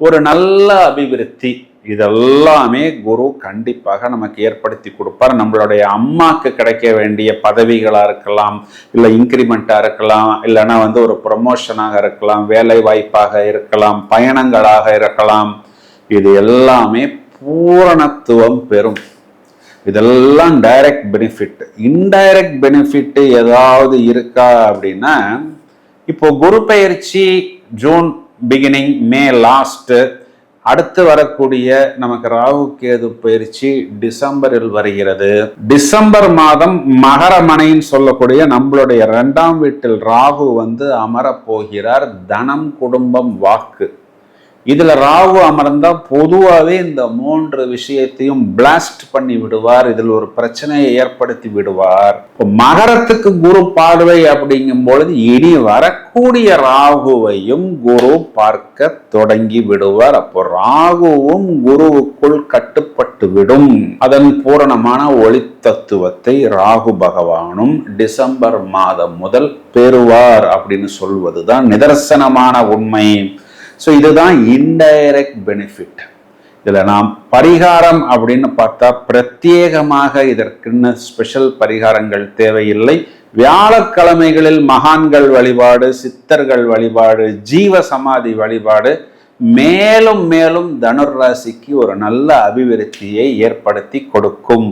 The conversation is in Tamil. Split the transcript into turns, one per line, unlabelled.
ஒரு நல்ல அபிவிருத்தி இதெல்லாமே குரு கண்டிப்பாக நமக்கு ஏற்படுத்தி கொடுப்பார். நம்மளுடைய அம்மாக்கு கிடைக்க வேண்டிய பதவிகளா இருக்கலாம், இல்லை இன்கிரிமெண்டா இருக்கலாம், இல்லைன்னா ஒரு ப்ரொமோஷனாக இருக்கலாம், வேலை வாய்ப்பாக இருக்கலாம், பயணங்களாக இருக்கலாம். இது எல்லாமே பூரணத்துவம் பெறும். இதெல்லாம் டைரக்ட் பெனிஃபிட். இன்டைரக்ட் பெனிஃபிட் ஏதாவது இருக்கா அப்படின்னா, இப்போ குரு பயிற்சி ஜூன் பிகினிங், மே லாஸ்ட், அடுத்து வரக்கூடிய நமக்கு ராகு கேது பயிற்சி டிசம்பரில் வருகிறது. டிசம்பர் மாதம் மகரமனைன்னு சொல்லக்கூடிய நம்மளுடைய 2ஆம் வீட்டில் ராகு அமரப் போகிறார். தனம், குடும்பம், வாக்கு. இதுல ராகு அமர்ந்தா பொதுவாகவே இந்த 3 விஷயத்தையும் பிளாஸ்ட் பண்ணி விடுவார். இதில் ஒரு பிரச்சனையை ஏற்படுத்தி விடுவார். மகரத்துக்கு குரு பார்வை அப்படிங்கும் பொழுது இனி வரக்கூடிய ராகுவையும் குரு பார்க்க தொடங்கி விடுவார். அப்போ ராகுவும் குருவுக்குள் கட்டுப்பட்டு விடும். அதன் பூரணமான ஒளி தத்துவத்தை ராகு பகவானும் டிசம்பர் மாதம் முதல் பெறுவார் அப்படின்னு சொல்வதுதான் நிதர்சனமான உண்மை. ஸோ இதுதான் இன்டைரக்ட் பெனிஃபிட். இதில் நாம் பரிகாரம் அப்படின்னு பார்த்தா பிரத்யேகமாக இதற்குன்னு ஸ்பெஷல் பரிகாரங்கள் தேவையில்லை. வியாழக்கிழமைகளில் மகான்கள் வழிபாடு, சித்தர்கள் வழிபாடு, ஜீவ சமாதி வழிபாடு மேலும் மேலும் தனுர் ராசிக்கு ஒரு நல்ல அபிவிருத்தியை ஏற்படுத்தி கொடுக்கும்.